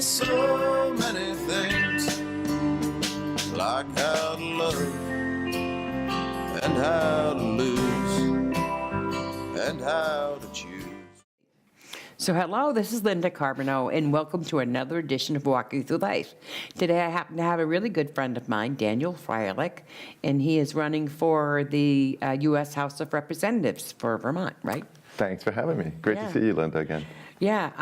so many things, like how to love and how to lose and how to choose. So hello, this is Linda Carbonneau, and welcome to another edition of Walking Through Life. Today I happen to have a really good friend of mine, Daniel Freilich, and he is running for the U.S. House of Representatives for Vermont, right? Thanks for having me. Great to see you, Linda, again. Yeah,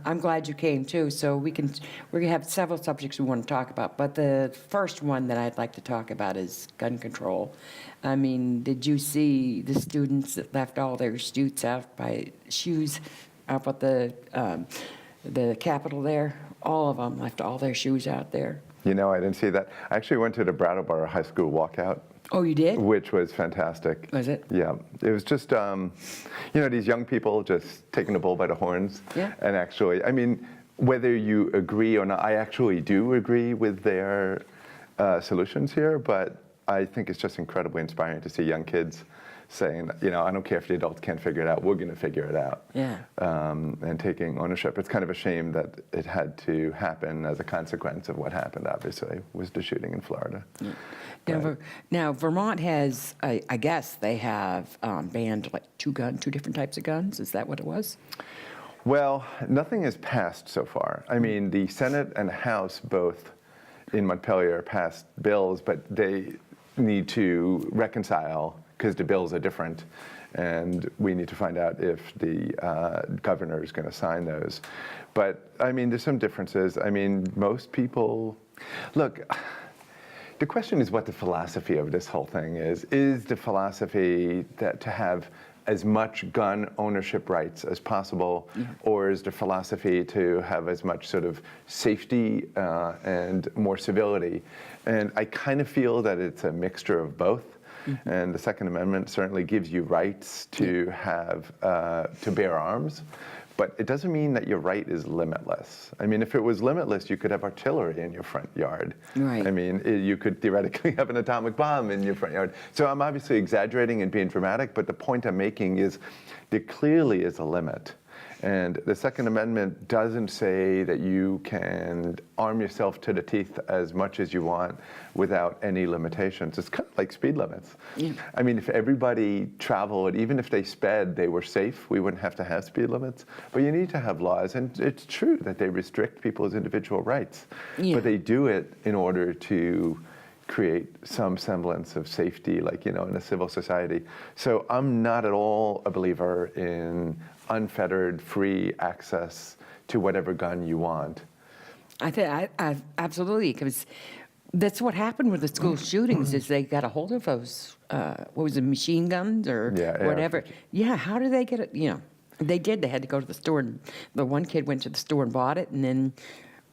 I'm glad you came too. So we're gonna have several subjects we want to talk about, but the first one that I'd like to talk about is gun control. I mean, did you see the students that left all their shoes out at the Capitol there? All of them left all their shoes out there. You know, I didn't see that. I actually went to the Brattleboro High School walkout. Oh, you did? Which was fantastic. Was it? Yeah. It was just, these young people just taking the bull by the horns. Yeah. And actually, I mean, whether you agree or not, I actually do agree with their solutions here, but I think it's just incredibly inspiring to see young kids saying, I don't care if the adults can't figure it out, we're going to figure it out. Yeah. And taking ownership. It's kind of a shame that it had to happen as a consequence of what happened, obviously, was the shooting in Florida. Yeah. Now, Vermont has, I guess they have banned like two different types of guns. Is that what it was? Well, nothing has passed so far. I mean, the Senate and House both in Montpelier passed bills, but they need to reconcile because the bills are different, and we need to find out if the governor is going to sign those. But, I mean, there's some differences. I mean, most people, look, the question is what the philosophy of this whole thing is. Is the philosophy that to have as much gun ownership rights as possible, or is the philosophy to have as much sort of safety and more civility? And I kind of feel that it's a mixture of both. And the Second Amendment certainly gives you rights to have, to bear arms, but it doesn't mean that your right is limitless. I mean, if it was limitless, you could have artillery in your front yard. Right. I mean, you could theoretically have an atomic bomb in your front yard. So I'm obviously exaggerating and being dramatic, but the point I'm making is there clearly is a limit. And the Second Amendment doesn't say that you can arm yourself to the teeth as much as you want without any limitations. It's kind of like speed limits. Yeah. I mean, if everybody traveled, even if they sped, they were safe, we wouldn't have to have speed limits. But you need to have laws, and it's true that they restrict people's individual rights. Yeah. But they do it in order to create some semblance of safety, like, in a civil society. So I'm not at all a believer in unfettered, free access to whatever gun you want. I absolutely, because that's what happened with the school shootings. Is they got a hold of those, what was it, machine guns or whatever? Yeah. How did they get it? They did. They had to go to the store, and the one kid went to the store and bought it, and then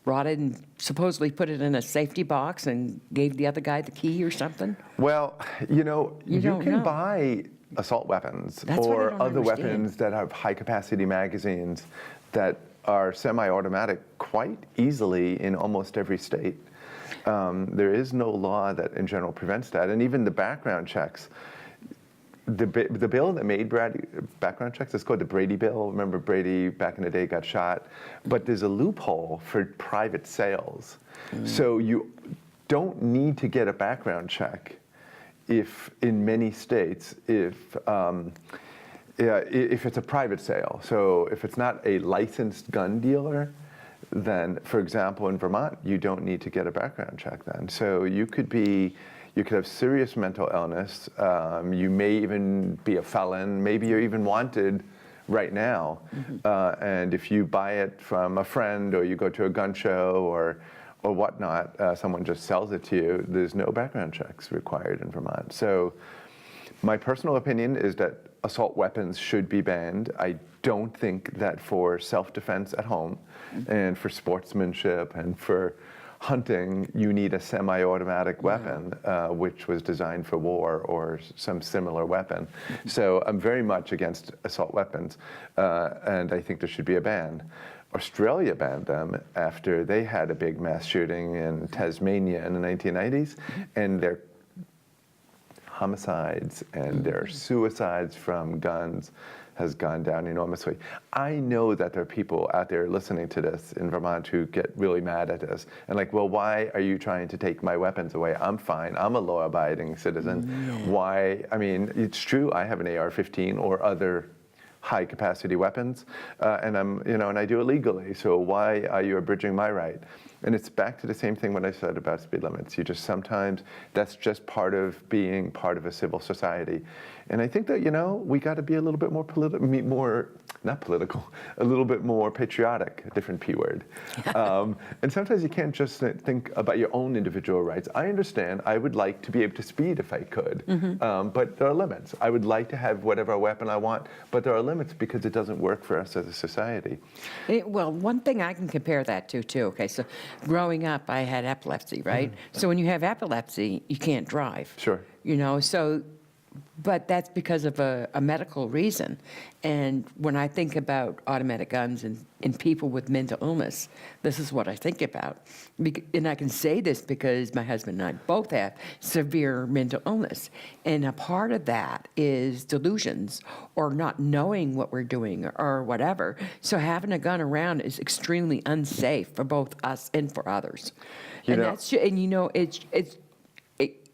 brought it and supposedly put it in a safety box and gave the other guy the key or something. Well, you can buy assault weapons or other weapons that have high-capacity magazines that are semi-automatic quite easily in almost every state. There is no law that in general prevents that, and even the background checks. The bill that made background checks is called the Brady bill. Remember, Brady back in the day got shot, but there's a loophole for private sales. So you don't need to get a background check if in many states, if it's a private sale. So if it's not a licensed gun dealer, then, for example, in Vermont, you don't need to get a background check then. So you could have serious mental illness. You may even be a felon. Maybe you're even wanted right now. And if you buy it from a friend or you go to a gun show or whatnot, someone just sells it to you, there's no background checks required in Vermont. So my personal opinion is that assault weapons should be banned. I don't think that for self-defense at home and for sportsmanship and for hunting, you need a semi-automatic weapon, which was designed for war or some similar weapon. So I'm very much against assault weapons, and I think there should be a ban. Australia banned them after they had a big mass shooting in Tasmania in the 1990s, and their homicides and their suicides from guns has gone down enormously. I know that there are people out there listening to this in Vermont who get really mad at this and like, well, why are you trying to take my weapons away? I'm fine. I'm a law-abiding citizen. Why? I mean, it's true. I have an AR-15 or other high-capacity weapons, and I do it legally. So why are you abridging my right? And it's back to the same thing what I said about speed limits. You just sometimes, that's just part of being part of a civil society. And I think that, we got to be a little bit more not political, a little bit more patriotic, a different P word. And sometimes you can't just think about your own individual rights. I understand, I would like to be able to speed if I could, but there are limits. I would like to have whatever weapon I want, but there are limits because it doesn't work for us as a society. Well, one thing I can compare that to, too, okay, so growing up, I had epilepsy, right? So when you have epilepsy, you can't drive. Sure. But that's because of a medical reason. And when I think about automatic guns and people with mental illness, this is what I think about. And I can say this because my husband and I both have severe mental illness. And a part of that is delusions or not knowing what we're doing or whatever. So having a gun around is extremely unsafe for both us and for others.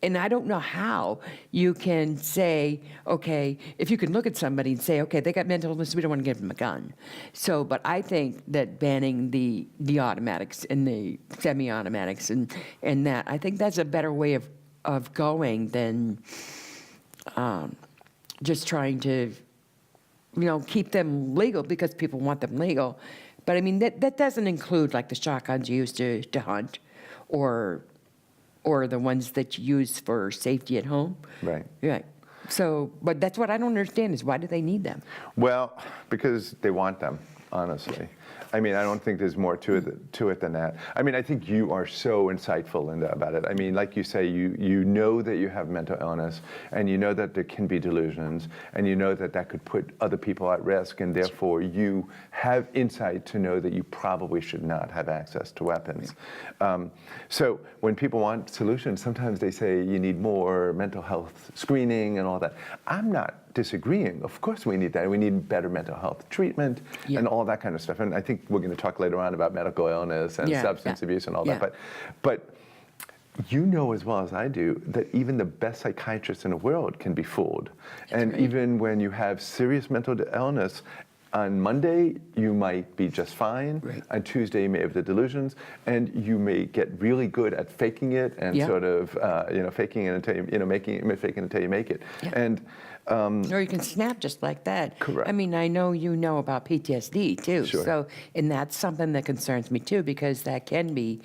And I don't know how you can say, okay, if you can look at somebody and say, okay, they got mental illness, we don't want to give them a gun. So, but I think that banning the automatics and the semi-automatics and that, I think that's a better way of going than just trying to, keep them legal because people want them legal. But I mean, that doesn't include like the shotguns you use to hunt or the ones that you use for safety at home. Right. Right. So, but that's what I don't understand is why do they need them? Well, because they want them, honestly. I mean, I don't think there's more to it than that. I mean, I think you are so insightful, Linda, about it. I mean, like you say, you know that you have mental illness, and you know that there can be delusions, and you know that that could put other people at risk, and therefore you have insight to know that you probably should not have access to weapons. So when people want solutions, sometimes they say you need more mental health screening and all that. I'm not disagreeing. Of course we need that. We need better mental health treatment and all that kind of stuff. And I think we're going to talk later on about medical illness and substance abuse and all that. But you know as well as I do that even the best psychiatrists in the world can be fooled. And even when you have serious mental illness, on Monday, you might be just fine. On Tuesday, you may have the delusions, and you may get really good at faking it and sort of, faking it until faking it until you make it. And or you can snap just like that. Correct. I mean, I know you know about PTSD too. Sure. So, and that's something that concerns me too, because that can be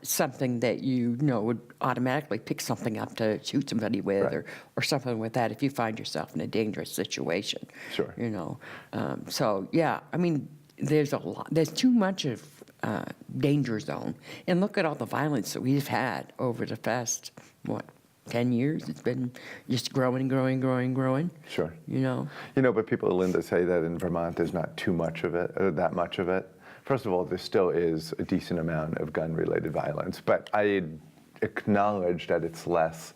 something that would automatically pick something up to shoot somebody with, or something with that if you find yourself in a dangerous situation. Sure. So yeah, I mean, there's too much of danger zone, and look at all the violence that we've had over the past 10 years. It's been just growing. Sure. But people, Linda, say that in Vermont there's not too much of it, that much of it. First of all, there still is a decent amount of gun-related violence, but I acknowledge that it's less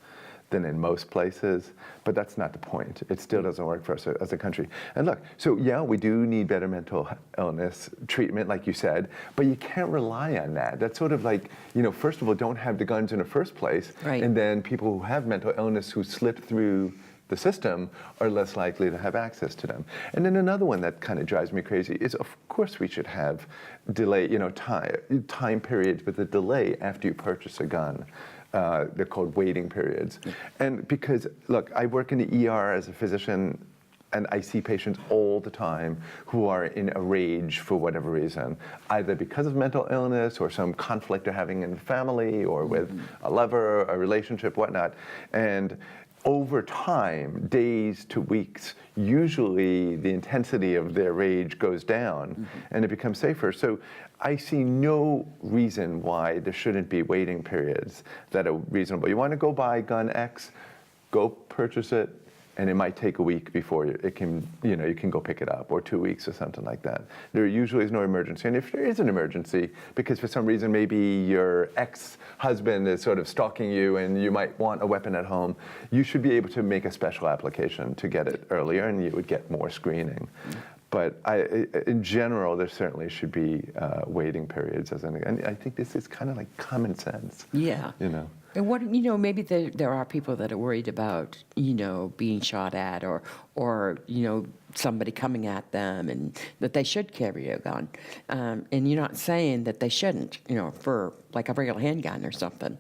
than in most places, but that's not the point. It still doesn't work for us as a country. And look, so yeah, we do need better mental illness treatment, like you said, but you can't rely on that. That's sort of like, first of all, don't have the guns in the first place, and then people who have mental illness who slip through the system are less likely to have access to them. And then another one that kind of drives me crazy is, of course, we should have delay, time periods with a delay after you purchase a gun. They're called waiting periods. And because, look, I work in the ER as a physician, and I see patients all the time who are in a rage for whatever reason, either because of mental illness or some conflict they're having in the family or with a lover, a relationship, whatnot. And over time, days to weeks, usually the intensity of their rage goes down and it becomes safer. So I see no reason why there shouldn't be waiting periods that are reasonable. You want to go buy gun X, go purchase it, and it might take a week before it can, you can go pick it up, or 2 weeks or something like that. There usually is no emergency. And if there is an emergency, because for some reason maybe your ex-husband is sort of stalking you and you might want a weapon at home, you should be able to make a special application to get it earlier, and you would get more screening. But in general, there certainly should be waiting periods. And I think this is kind of like common sense. Yeah. And what, maybe there are people that are worried about, being shot at or somebody coming at them, and that they should carry a gun. And you're not saying that they shouldn't, for like a regular handgun or something.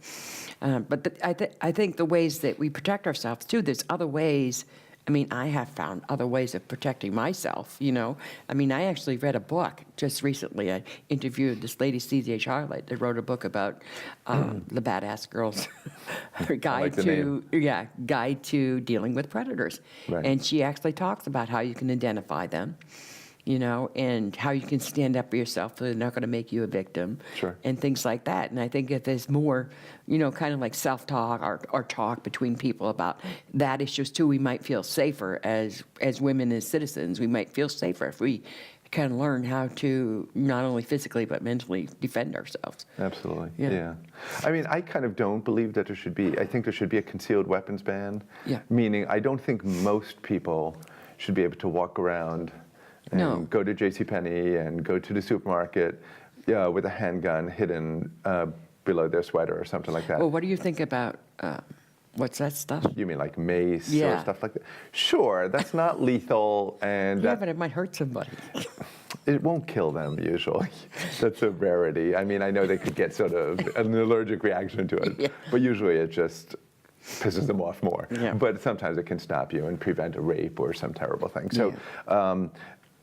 But I think the ways that we protect ourselves too, there's other ways. I mean, I have found other ways of protecting myself, I mean, I actually read a book just recently. I interviewed this lady, C.J. Charlotte, that wrote a book about the badass girls, her guide to dealing with predators. Right. And she actually talks about how you can identify them, and how you can stand up for yourself so they're not going to make you a victim. Sure. And things like that. And I think if there's more, kind of like self-talk or talk between people about that issues too, we might feel safer as women, as citizens. We might feel safer if we can learn how to not only physically but mentally defend ourselves. Absolutely. Yeah. I mean, I kind of don't believe that I think there should be a concealed weapons ban. Yeah. Meaning, I don't think most people should be able to walk around and go to JCPenney and go to the supermarket with a handgun hidden below their sweater or something like that. Well, what do you think about, what's that stuff? You mean like mace Yeah. or stuff like that? Sure, that's not lethal, and Yeah, but it might hurt somebody. it won't kill them usually. That's a rarity. I mean, I know they could get sort of an allergic reaction to it, Yeah. but usually it just pisses them off more. Yeah. But sometimes it can stop you and prevent a rape or some terrible thing. So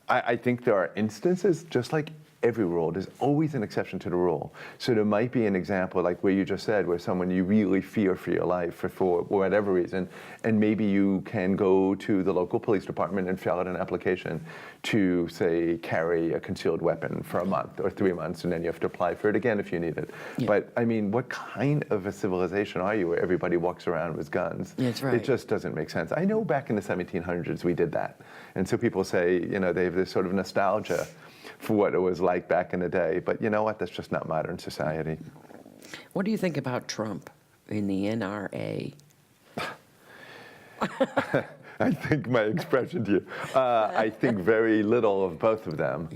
I think there are instances, just like every rule, there's always an exception to the rule. So there might be an example like where you just said, where someone you really fear for your life for whatever reason, and maybe you can go to the local police department and fill out an application to, say, carry a concealed weapon for a month or 3 months, and then you have to apply for it again if you need it. Yeah. But I mean, what kind of a civilization are you where everybody walks around with guns? That's right. It just doesn't make sense. I know back in the 1700s we did that. And so people say, they have this sort of nostalgia for what it was like back in the day. But you know what? That's just not modern society. What do you think about Trump in the NRA? I think my expression to you, I think very little of both of them.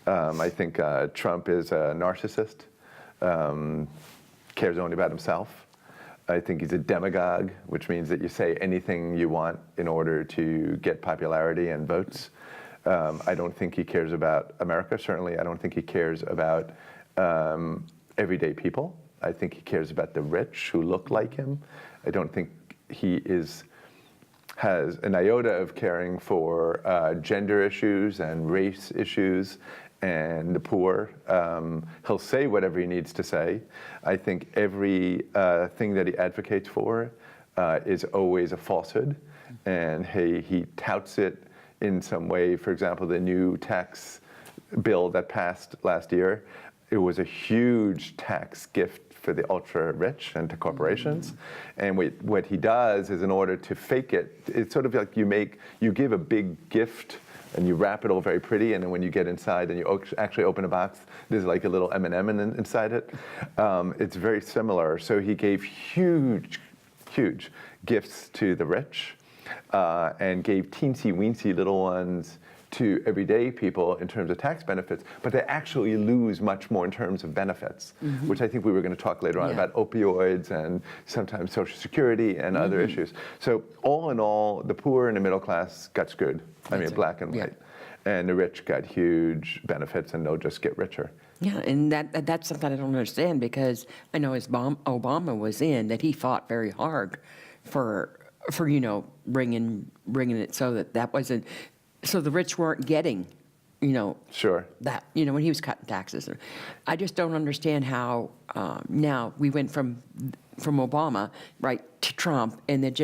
I think Trump is a narcissist, cares only about himself. I think he's a demagogue, which means that you say anything you want in order to get popularity and votes. I don't think he cares about America, certainly. I don't think he cares about everyday people. I think he cares about the rich who look like him. I don't think he has an iota of caring for gender issues and race issues and the poor. He'll say whatever he needs to say. I think every thing that he advocates for is always a falsehood, and he touts it in some way. For example, the new tax bill that passed last year, it was a huge tax gift for the ultra-rich and to corporations. And what he does is, in order to fake it, it's sort of like you give a big gift and you wrap it all very pretty, and then when you get inside and you actually open a box, there's like a little M&M inside it. It's very similar. So he gave huge gifts to the rich and gave teensy-weensy little ones to everyday people in terms of tax benefits, but they actually lose much more in terms of benefits, which I think we were going to talk later on about opioids and sometimes Social Security and other issues. So all in all, the poor and the middle class got screwed. I mean, black and white. And the rich got huge benefits, and they'll just get richer. Yeah, and that's something I don't understand, because I know as Obama was in, that he fought very hard for bringing it so that wasn't, so the rich weren't getting, Sure. that, when he was cutting taxes. I just don't understand how now we went from Obama right to Trump, and it's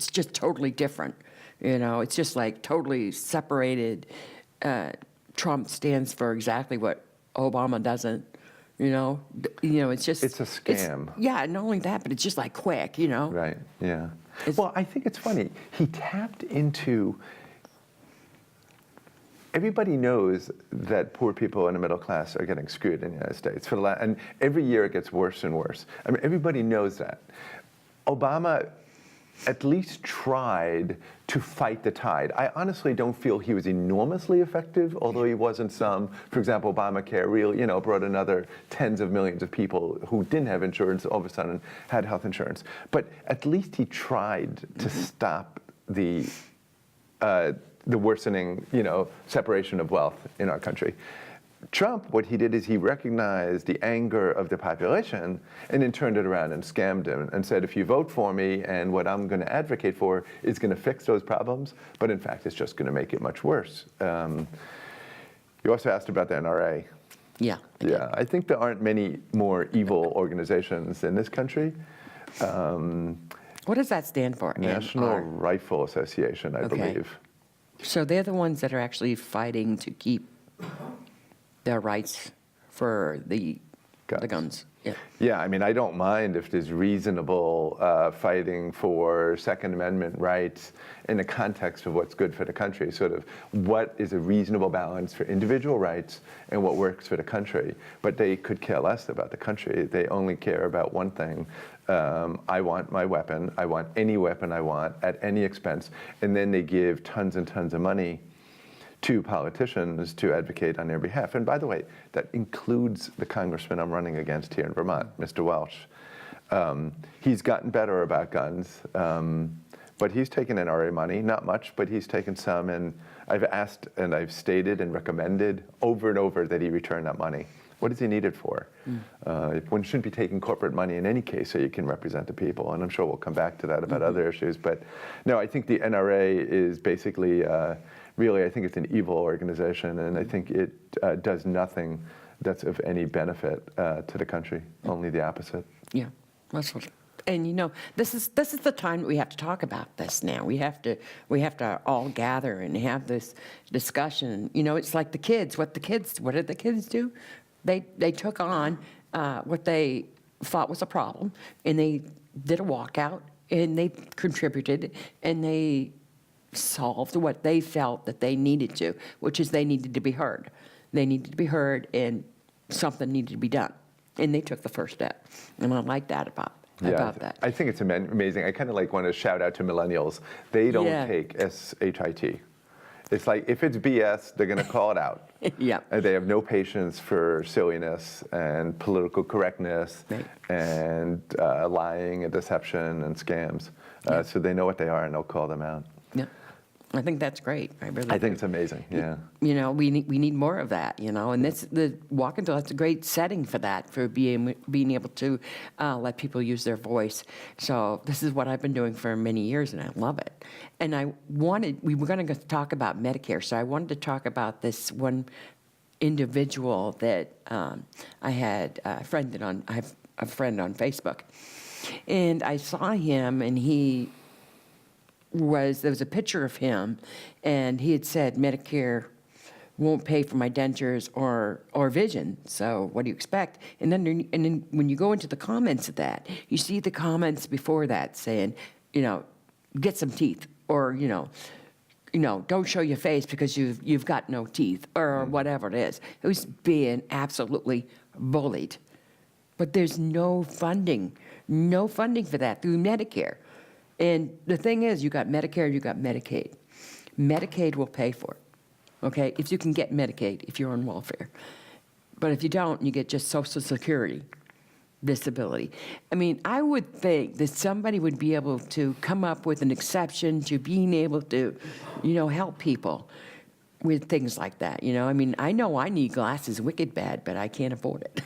just totally different. It's just like totally separated. Trump stands for exactly what Obama doesn't. It's just, it's a scam. Not only that, but it's just like quick. Right. Yeah. Well, I think it's funny. He tapped into. Everybody knows that poor people in the middle class are getting screwed in the United States and every year it gets worse and worse. I mean, everybody knows that. Obama at least tried to fight the tide. I honestly don't feel he was enormously effective, although he wasn't some. For example, Obamacare really, brought another tens of millions of people who didn't have insurance all of a sudden had health insurance. But at least he tried to stop the worsening, separation of wealth in our country. Trump, what he did is he recognized the anger of the population and then turned it around and scammed him and said, if you vote for me and what I'm going to advocate for is going to fix those problems, but in fact it's just going to make it much worse. You also asked about the NRA. Yeah. Yeah, I think there aren't many more evil organizations in this country. What does that stand for? National Rifle Association, I believe. So they're the ones that are actually fighting to keep their rights for the guns. Yeah. Yeah, I mean, I don't mind if there's reasonable fighting for Second Amendment rights in the context of what's good for the country, sort of what is a reasonable balance for individual rights and what works for the country. But they could care less about the country. They only care about one thing. I want my weapon. I want any weapon I want at any expense. And then they give tons and tons of money to politicians to advocate on their behalf. And by the way, that includes the congressman I'm running against here in Vermont, Mr. Welch. He's gotten better about guns, but he's taken NRA money, not much, but he's taken some, and I've asked and I've stated and recommended over and over that he return that money. What does he need it for? One shouldn't be taking corporate money in any case so you can represent the people, and I'm sure we'll come back to that about other issues. But no, I think the NRA is basically really, I think it's an evil organization, and I think it does nothing that's of any benefit to the country, only the opposite. Yeah, that's what. And this is the time that we have to talk about this now. We have to all gather and have this discussion. It's like the kids. What did the kids do? They took on what they thought was a problem, and they did a walkout, and they contributed, and they solved what they felt that they needed to, which is they needed to be heard. They needed to be heard, and something needed to be done. And they took the first step. And I like that about that. I think it's amazing. I kind of want to shout out to millennials. They don't take SHIT. It's like, if it's BS, they're going to call it out. Yeah. And they have no patience for silliness and political correctness and lying and deception and scams. So they know what they are, and they'll call them out. Yeah. I think that's great. I think it's amazing. Yeah. We need more of that. And that's the Walk Until. That's a great setting for that, for being able to let people use their voice. So this is what I've been doing for many years, and I love it. And we were going to talk about Medicare, so I wanted to talk about this one individual that I had I have a friend on Facebook, and I saw him, and there was a picture of him, and he had said Medicare won't pay for my dentures or vision. So what do you expect? And then when you go into the comments of that, you see the comments before that saying, get some teeth, or don't show your face because you've got no teeth, or whatever it is. It was being absolutely bullied. But there's no funding for that through Medicare. And the thing is, you got Medicare, you got Medicaid. Medicaid will pay for it, okay, if you can get Medicaid, if you're on welfare. But if you don't, you get just Social Security disability. I mean, I would think that somebody would be able to come up with an exception to being able to, help people with things like that. I mean, I know I need glasses wicked bad, but I can't afford it.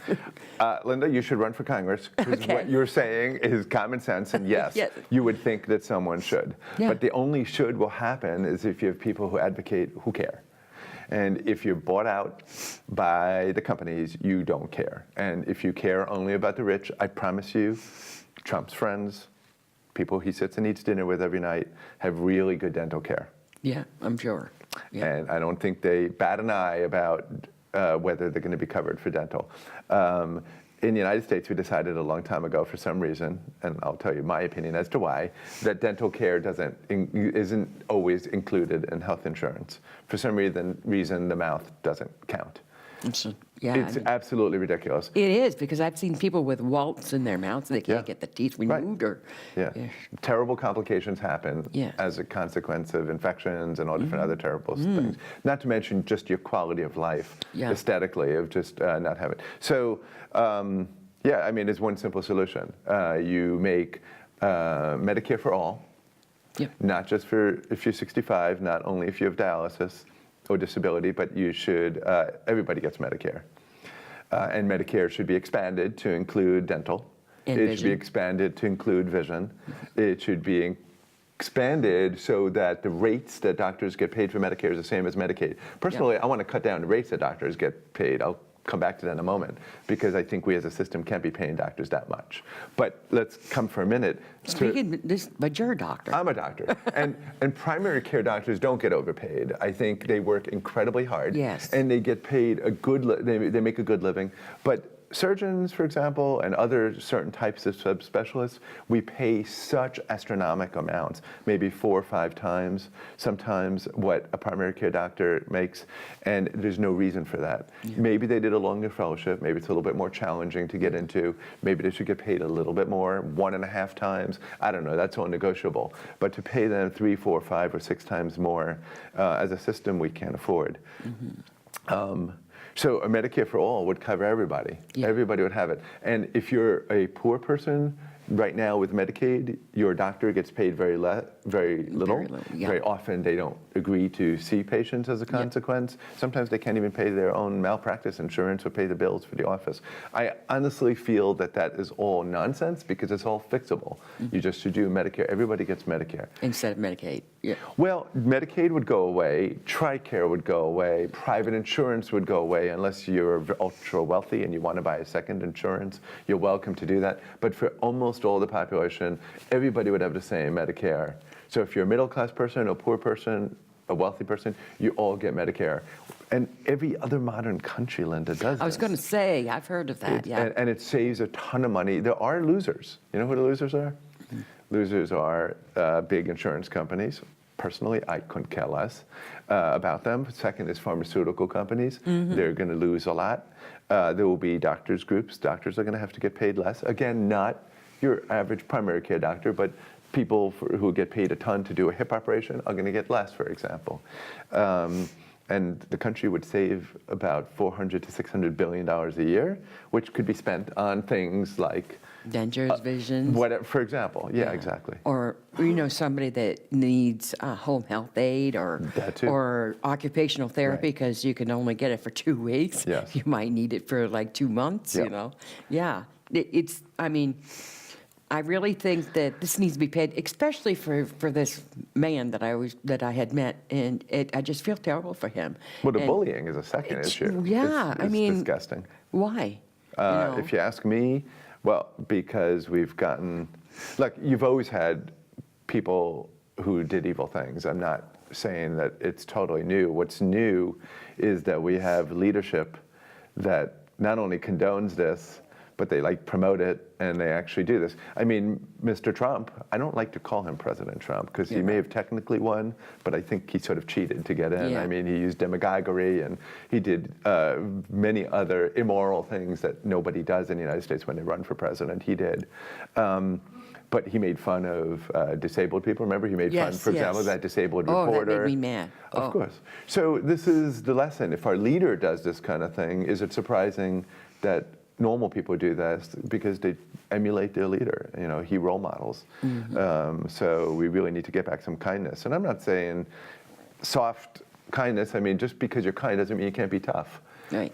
Linda, you should run for Congress, because what you're saying is common sense, and yes, you would think that someone should. Yeah. But the only should will happen is if you have people who advocate who care. And if you're bought out by the companies, you don't care. And if you care only about the rich, I promise you, Trump's friends, people he sits and eats dinner with every night, have really good dental care. Yeah, I'm sure. Yeah. And I don't think they bat an eye about whether they're going to be covered for dental. in the United States, we decided a long time ago for some reason, and I'll tell you my opinion as to why, that dental care isn't always included in health insurance. For some reason the mouth doesn't count. Yeah, It's absolutely ridiculous. it is, because I've seen people with welts in their mouths, they can't get the teeth removed. Or Terrible complications happen Yes. as a consequence of infections and all different other terrible things. Not to mention just your quality of life, aesthetically, of just not having. So, I mean, there's one simple solution. You make Medicare for all, not just for if you're 65, not only if you have dialysis or disability, but you should, everybody gets Medicare. And Medicare should be expanded to include dental. And it vision. should be expanded to include vision. It should be expanded so that the rates that doctors get paid for Medicare is the same as Medicaid. Personally, I want to cut down the rates that doctors get paid. I'll come back to that in a moment, because I think we as a system can't be paying doctors that much. But let's come for a minute. But you're a doctor. I'm a doctor. and primary care doctors don't get overpaid. I think they work incredibly hard. Yes. And they get paid a good, they make a good living. But surgeons, for example, and other certain types of subspecialists, we pay such astronomical amounts, maybe 4 or 5 times sometimes what a primary care doctor makes, and there's no reason for that. Maybe they did a longer fellowship, maybe it's a little bit more challenging to get into, maybe they should get paid a little bit more, 1.5 times, I don't know, that's all negotiable. But to pay them 3, 4, 5, or 6 times more, as a system, we can't afford. So a Medicare for all would cover everybody. Everybody would have it. And if you're a poor person, right now with Medicaid, your doctor gets paid very little. Very often they don't agree to see patients as a consequence. Sometimes they can't even pay their own malpractice insurance or pay the bills for the office. I honestly feel that that is all nonsense, because it's all fixable. You just should do Medicare. Everybody gets Medicare. Instead of Medicaid. Well, Medicaid would go away, TRICARE would go away, private insurance would go away, unless you're ultra wealthy and you want to buy a second insurance. You're welcome to do that. But for almost all the population, everybody would have the same Medicare. So if you're a middle-class person, a poor person, a wealthy person, you all get Medicare. And every other modern country, Linda, does I was going to say, I've heard of that, And it saves a ton of money. There are losers. You know who the losers are? Losers are big insurance companies. Personally, I couldn't care less about them. Second is pharmaceutical companies. They're going to lose a lot. There will be doctors groups. Doctors are going to have to get paid less. Again, not your average primary care doctor, but people who get paid a ton to do a hip operation are going to get less, for example. And the country would save about $400 to $600 billion a year, which could be spent on things like dentures, vision. Whatever, for example. Yeah, exactly. Or, somebody that needs home health aid or occupational therapy, because you can only get it for 2 weeks. Yes. You might need it for like 2 months, you know. Yeah. I really think that this needs to be paid, especially for this man that I had met, and I just feel terrible for him. Well, the bullying is a second issue. Yeah, it's disgusting. Why? If you ask me, well, because we've gotten, look, you've always had people who did evil things. I'm not saying that it's totally new. What's new is that we have leadership that not only condones this, but they promote it, and they actually do this. I mean, Mr. Trump, I don't like to call him President Trump, because he may have technically won, but I think he sort of cheated to get in. I mean, he used demagoguery, and he did many other immoral things that nobody does in the United States when they run for president. He did. But he made fun of disabled people. Remember, he made fun, for example, of that disabled reporter. Oh, that made me mad. Of course. So this is the lesson. If our leader does this kind of thing, is it surprising that normal people do this? Because they emulate their leader. He role models. So we really need to get back some kindness. And I'm not saying soft kindness. I mean, just because you're kind doesn't mean you can't be tough. Right.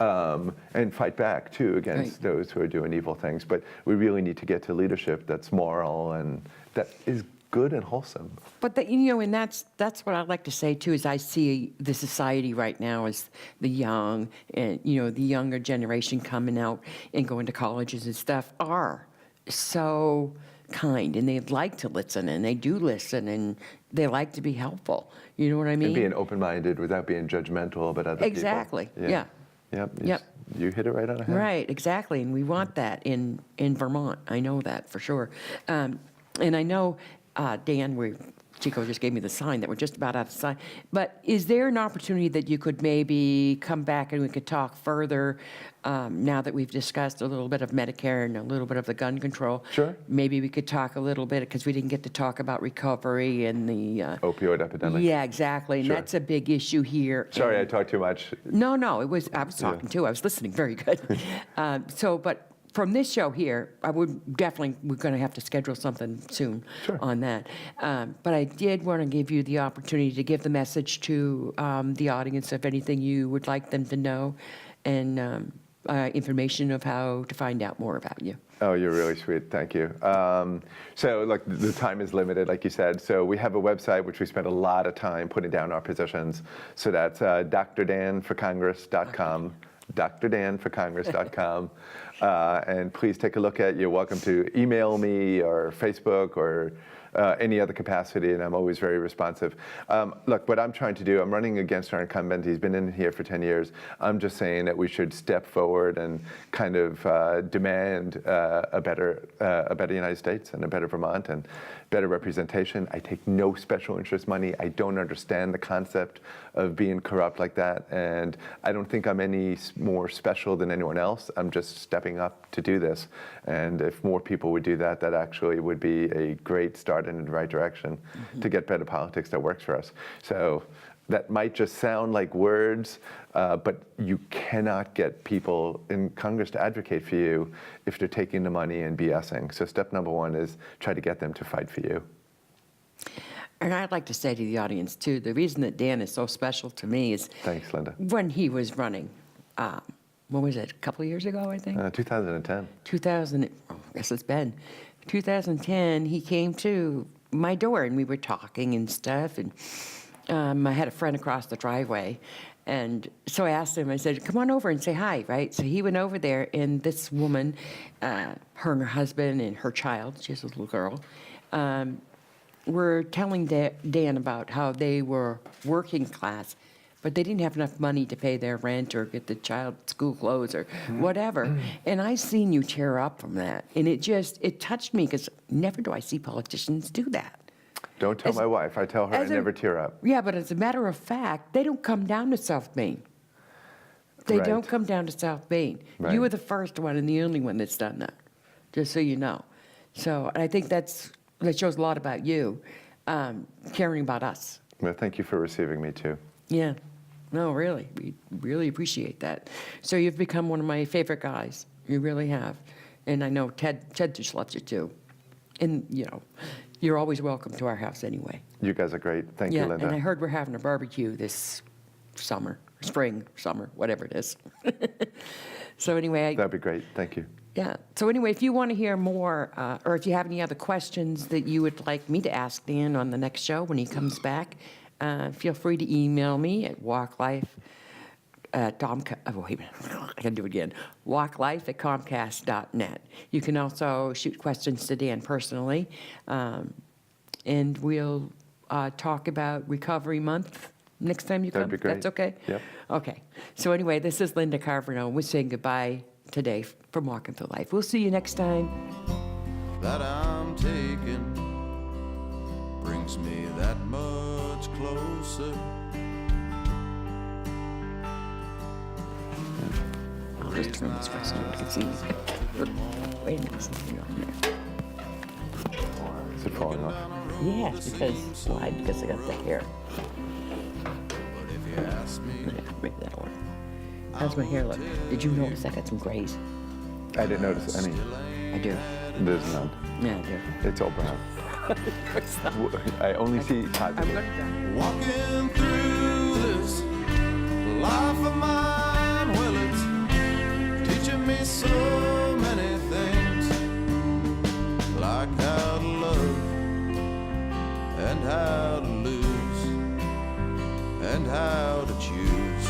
And fight back, too, against those who are doing evil things. But we really need to get to leadership that's moral and that is good and wholesome. But and that's what I like to say too. Is I see the society right now as the young and the younger generation coming out and going to colleges and stuff are so kind, and they'd like to listen, and they do listen, and they like to be helpful. You know what I mean? And being open-minded without being judgmental about other people. Exactly. Yeah. Yep. you hit it right on the head. Right, exactly, and we want that in Vermont. I know that for sure. And I know, Dan, Chico just gave me the sign that we're just about out of time. But is there an opportunity that you could maybe come back and we could talk further now that we've discussed a little bit of Medicare and a little bit of the gun control? Sure. Maybe we could talk a little bit, because we didn't get to talk about recovery and the... Opioid epidemic. Yeah, exactly, and Sure. that's a big issue here. Sorry, I And- talked too much. No, I was talking too. I was listening very good. But from this show here, we're going to have to schedule something soon Sure. on that. But I did want to give you the opportunity to give the message to the audience of anything you would like them to know, and information of how to find out more about you. Oh, you're really sweet. Thank you. So look, the time is limited, like you said. So we have a website which we spend a lot of time putting down our positions. So that's drdanforcongress.com. drdanforcongress.com. And please take a look at it. You're welcome to email me or Facebook or any other capacity, and I'm always very responsive. Look, what I'm trying to do, I'm running against our incumbent. He's been in here for 10 years. I'm just saying that we should step forward and kind of demand a better United States and a better Vermont and better representation. I take no special interest money. I don't understand the concept of being corrupt like that, and I don't think I'm any more special than anyone else. I'm just stepping up to do this, and if more people would do that, that actually would be a great start in the right direction to get better politics that works for us. So that might just sound like words, but you cannot get people in Congress to advocate for you if they're taking the money and BSing. So step number one is try to get them to fight for you. And I'd like to say to the audience, too, the reason that Dan is so special to me is Thanks, Linda. when he was running, what was it, a couple of years ago, I think? 2010. 2000, I guess it's been 2010, he came to my door and we were talking and stuff. And I had a friend across the driveway. And so I asked him, I said, come on over and say hi, right? So he went over there, and this woman, her and her husband and her child, she has a little girl, were telling Dan about how they were working class, but they didn't have enough money to pay their rent or get the child school clothes or whatever. And I seen you tear up from that. And it touched me, because never do I see politicians do that. Don't tell my wife. I tell her I never tear up. Yeah, but as a matter of fact, they don't come down to South Main. They Right. don't come down to South Main. Right. You were the first one and the only one that's done that, just so you know. So I think that shows a lot about you, caring about us. Well, thank you for receiving me, too. Yeah. No, really. We really appreciate that. So you've become one of my favorite guys. You really have. And I know Ted just loves you, too. And, you're always welcome to our house anyway. You guys are great. Thank you, Linda. And I heard we're having a barbecue this spring, summer, whatever it is. So anyway. That'd be great. Thank you. Yeah. So anyway, if you want to hear more, or if you have any other questions that you would like me to ask Dan on the next show when he comes back, feel free to email me at walklife@comcast.net. You can also shoot questions to Dan personally, and we'll talk about Recovery Month next time you come. That'd be great. That's okay? Yep. Okay. So anyway, this is Linda Carverno. We're saying goodbye today from Walking Through Life. We'll see you next time. That I'm taking brings me that much closer. I'll just turn this first so you can see. Wait a minute, something on there. Is it falling off? Yes, because I got the hair. But if you ask me, Maybe that one. How's my hair look? Did you notice I got some grays? I didn't notice any. I do. There's none. Yeah, I do. It's all brown. I only see I'm positive. going to walking through this life of mine, well, it's teaching me so many things, like how to love and how to lose and how to choose.